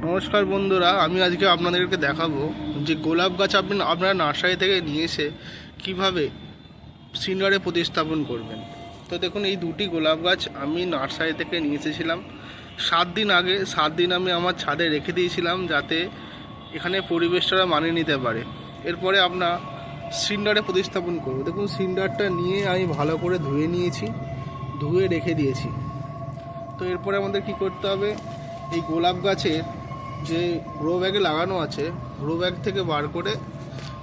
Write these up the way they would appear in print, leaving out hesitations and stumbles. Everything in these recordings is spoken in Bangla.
নমস্কার বন্ধুরা, আমি আজকে আপনাদেরকে দেখাবো যে গোলাপ গাছ আপনারা নার্সারি থেকে নিয়ে এসে কীভাবে সিন্ডারে প্রতিস্থাপন করবেন। তো দেখুন, এই দুটি গোলাপ গাছ আমি নার্সারি থেকে নিয়ে এসেছিলাম 7 দিন আগে। 7 দিন আমি আমার ছাদে রেখে দিয়েছিলাম যাতে এখানে পরিবেশটা মানিয়ে নিতে পারে। এরপরে আপনার সিন্ডারে প্রতিস্থাপন করব। দেখুন, সিন্ডারটা নিয়ে আমি ভালো করে ধুয়ে নিয়েছি, ধুয়ে রেখে দিয়েছি। তো এরপরে আমাদের কি করতে হবে, এই গোলাপ গাছের যে গ্রো ব্যাগে লাগানো আছে, গ্রো ব্যাগ থেকে বার করে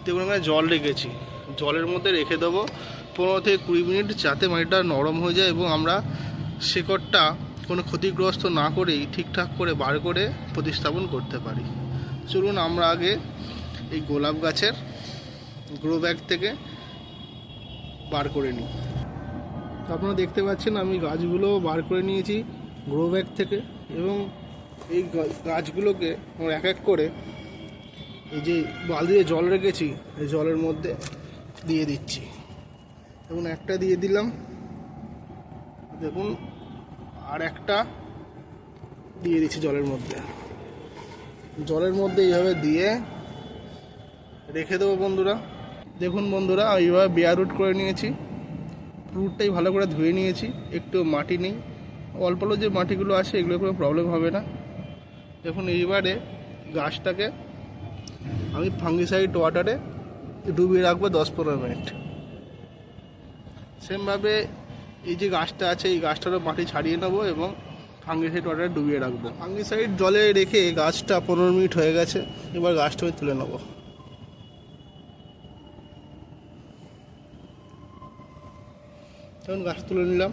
দেখুন এখানে জল রেখেছি, জলের মধ্যে রেখে দেবো 15 থেকে 20 মিনিট, যাতে মাটিটা নরম হয়ে যায় এবং আমরা শেকড়টা কোনো ক্ষতিগ্রস্ত না করেই ঠিকঠাক করে বার করে প্রতিস্থাপন করতে পারি। চলুন আমরা আগে এই গোলাপ গাছের গ্রো ব্যাগ থেকে বার করে নিই। আপনারা দেখতে পাচ্ছেন আমি গাছগুলো বার করে নিয়েছি গ্রো ব্যাগ থেকে, এবং এই গাছগুলোকে আমরা এক এক করে এই যে বালতিতে জল রেখেছি এই জলের মধ্যে দিয়ে দিচ্ছি। দেখুন, একটা দিয়ে দিলাম, দেখুন আর একটা দিয়ে দিচ্ছি জলের মধ্যে। এইভাবে দিয়ে রেখে দেবো বন্ধুরা। দেখুন বন্ধুরা, এইভাবে বেয়ার রুট করে নিয়েছি, রুটটাই ভালো করে ধুয়ে নিয়েছি, একটু মাটি নেই, অল্প অল্প যে মাটিগুলো আছে এগুলো কোনো প্রবলেম হবে না। দেখুন, এইবারে গাছটাকে আমি ফাঙ্গিসাইড ওয়াটারে ডুবিয়ে রাখবো 10-15 মিনিট। সেমভাবে এই যে গাছটা আছে এই গাছটারও মাটি ছাড়িয়ে নেবো এবং ফাঙ্গিসাইড ওয়াটারে ডুবিয়ে রাখবো। ফাঙ্গিসাইড জলে রেখে গাছটা 15 মিনিট হয়ে গেছে, এবার গাছটা আমি তুলে নেবো। তখন গাছ তুলে নিলাম,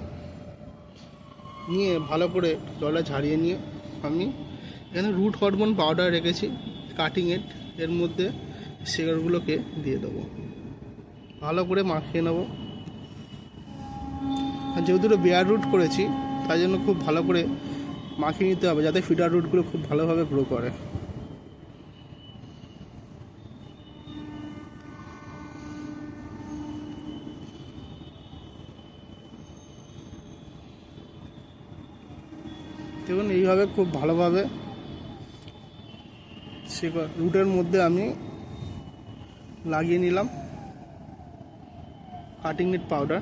নিয়ে ভালো করে জলটা ঝারিয়ে নিয়ে আমি এখানে রুট হরমোন পাউডার রেখেছি কাটিংয়ের, এর মধ্যে শেকড়গুলোকে দিয়ে দেবো, ভালো করে মাখিয়ে নেব। যেহেতু বেয়ার রুট করেছি তাই জন্য খুব ভালো করে মাখিয়ে নিতে হবে যাতে ফিডার রুটগুলো খুব ভালোভাবে গ্রো করে। দেখুন, এইভাবে খুব ভালোভাবে রুটের মধ্যে আমি লাগিয়ে নিলাম কাটিং নেট পাউডার।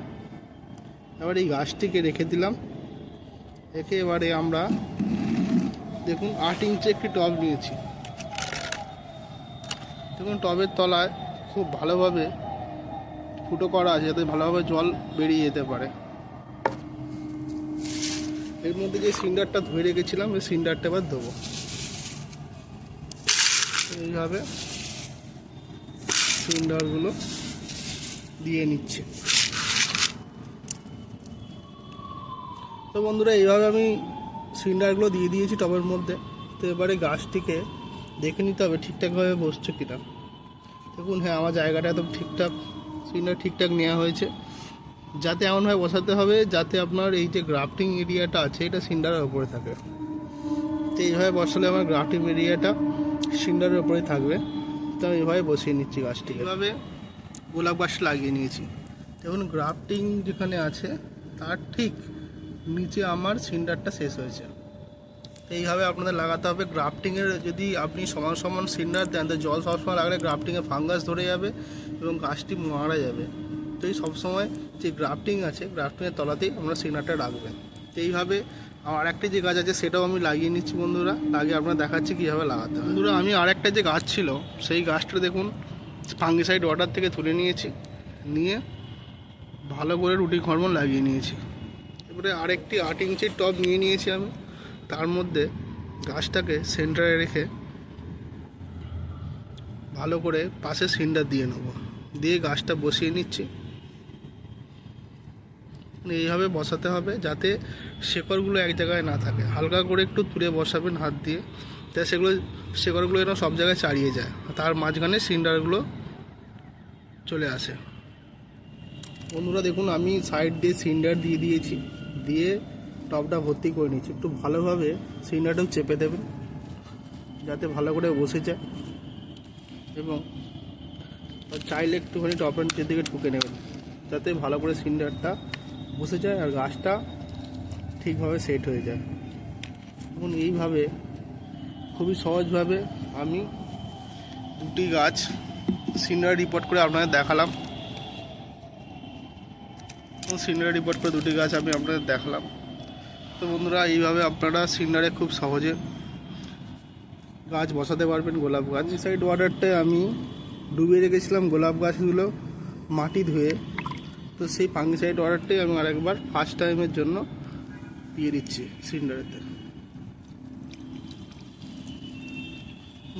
এবার এই গাছটিকে রেখে দিলাম, রেখে এবারে আমরা দেখুন 8 ইঞ্চি একটি টব নিয়েছি। দেখুন, টবের তলায় খুব ভালোভাবে ফুটো করা আছে যাতে ভালোভাবে জল বেরিয়ে যেতে পারে। এর মধ্যে যে সিন্ডারটা ধুয়ে রেখেছিলাম এই সিন্ডারটা এবার দেবো। এইভাবে সিন্ডারগুলো দিয়ে নিচ্ছে। তো বন্ধুরা, এইভাবে আমি সিন্ডারগুলো দিয়ে দিয়েছি টবের মধ্যে। তো এবারে গাছটিকে দেখে নিতে হবে ঠিকঠাকভাবে বসছে কিনা। দেখুন, হ্যাঁ, আমার জায়গাটা একদম ঠিকঠাক, সিন্ডার ঠিকঠাক নেওয়া হয়েছে। যাতে এমনভাবে বসাতে হবে যাতে আপনার এই যে গ্রাফটিং এরিয়াটা আছে এটা সিন্ডারের ওপরে থাকে। তো এইভাবে বসালে আমার গ্রাফটিং এরিয়াটা সিন্ডারের ওপরে থাকবে। তো আমি এইভাবে বসিয়ে নিচ্ছি গাছটি। এইভাবে গোলাপ গাছ লাগিয়ে নিয়েছি। দেখুন, গ্রাফটিং যেখানে আছে তার ঠিক নিচে আমার সিন্ডারটা শেষ হয়েছে। তো এইভাবে আপনাদের লাগাতে হবে। গ্রাফটিংয়ের যদি আপনি সমান সমান সিন্ডার দেন তো জল সবসময় লাগলে গ্রাফটিংয়ে ফাঙ্গাস ধরে যাবে এবং গাছটি মারা যাবে। তো এই সবসময় যে গ্রাফটিং আছে গ্রাফটিংয়ের তলাতেই আমরা সিন্ডারটা রাখবেন। তো এইভাবে আমার একটি যে গাছ আছে সেটাও আমি লাগিয়ে নিচ্ছি বন্ধুরা, লাগিয়ে আপনারা দেখাচ্ছি কীভাবে লাগাতে হবে। বন্ধুরা, আমি আরেকটা যে গাছ ছিল সেই গাছটা দেখুন ফাঙ্গিসাইড ওয়াটার থেকে তুলে নিয়েছি, নিয়ে ভালো করে রুটিন হরমোন লাগিয়ে নিয়েছি। এবারে আরেকটি 8 ইঞ্চির টব নিয়ে নিয়েছি আমি, তার মধ্যে গাছটাকে সেন্টারে রেখে ভালো করে পাশে সিন্ডার দিয়ে নেব, দিয়ে গাছটা বসিয়ে নিচ্ছি। এইভাবে বসাতে হবে যাতে শেকড়গুলো এক জায়গায় না থাকে, হালকা করে একটু তুলে বসাবেন হাত দিয়ে, তাই শেকড়গুলো যেন সব জায়গায় ছাড়িয়ে যায়, তার মাঝখানে সিন্ডারগুলো চলে আসে। বন্ধুরা দেখুন, আমি সাইড দিয়ে সিন্ডার দিয়ে দিয়েছি, দিয়ে টবটা ভর্তি করে নিচ্ছি। একটু ভালোভাবে সিন্ডারটাও চেপে দেবেন যাতে ভালো করে বসে যায়, এবং চাইলে একটুখানি টবের নিচের দিকে ঠুকে নেবেন যাতে ভালো করে সিন্ডারটা বসে যায় আর গাছটা ঠিকভাবে সেট হয়ে যায়। এবং এইভাবে খুবই সহজভাবে আমি দুটি গাছ সিনারি রিপোর্ট করে আপনাদের দেখালাম। সিনারি রিপোর্ট করে দুটি গাছ আমি আপনাদের দেখালাম। তো বন্ধুরা, এইভাবে আপনারা সিনারে খুব সহজে গাছ বসাতে পারবেন গোলাপ গাছ। এই সাইড ওয়াটারটায় আমি ডুবিয়ে রেখেছিলাম গোলাপ গাছগুলো মাটি ধুয়ে, তো সেই ফাঙ্গিসাইড ওয়াটারটাই আমি আরেকবার ফার্স্ট টাইমের জন্য দিয়ে দিচ্ছি সিন্ডারেতে।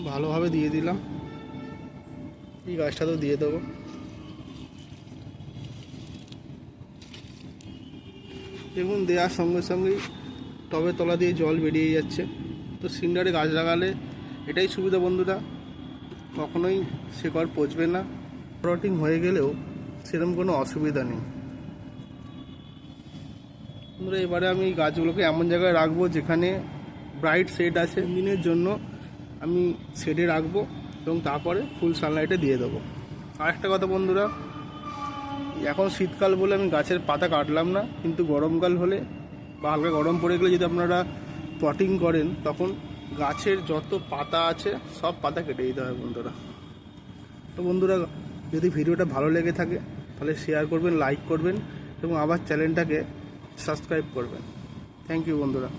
ভালোভাবে দিয়ে দিলাম, এই গাছটাতেও দিয়ে দেবো। দেখুন, দেওয়ার সঙ্গে সঙ্গেই টবের তলা দিয়ে জল বেরিয়ে যাচ্ছে। তো সিন্ডারে গাছ লাগালে এটাই সুবিধা বন্ধুরা, কখনোই শেকড় পচবে না। রটিং হয়ে গেলেও সেরকম কোনো অসুবিধা নেই বন্ধুরা। এবারে আমি গাছগুলোকে এমন জায়গায় রাখবো যেখানে ব্রাইট শেড আছে। দিনের জন্য আমি শেডে রাখবো এবং তারপরে ফুল সানলাইটে দিয়ে দেবো। আরেকটা কথা বন্ধুরা, এখন শীতকাল বলে আমি গাছের পাতা কাটলাম না, কিন্তু গরমকাল হলে বা হালকা গরম পড়ে গেলে যদি আপনারা পটিং করেন, তখন গাছের যত পাতা আছে সব পাতা কেটে দিতে হয় বন্ধুরা। তো বন্ধুরা, যদি ভিডিওটা ভালো লেগে থাকে তাহলে শেয়ার করবেন, লাইক করবেন এবং আবার চ্যানেলটাকে সাবস্ক্রাইব করবেন। থ্যাংক ইউ বন্ধুরা।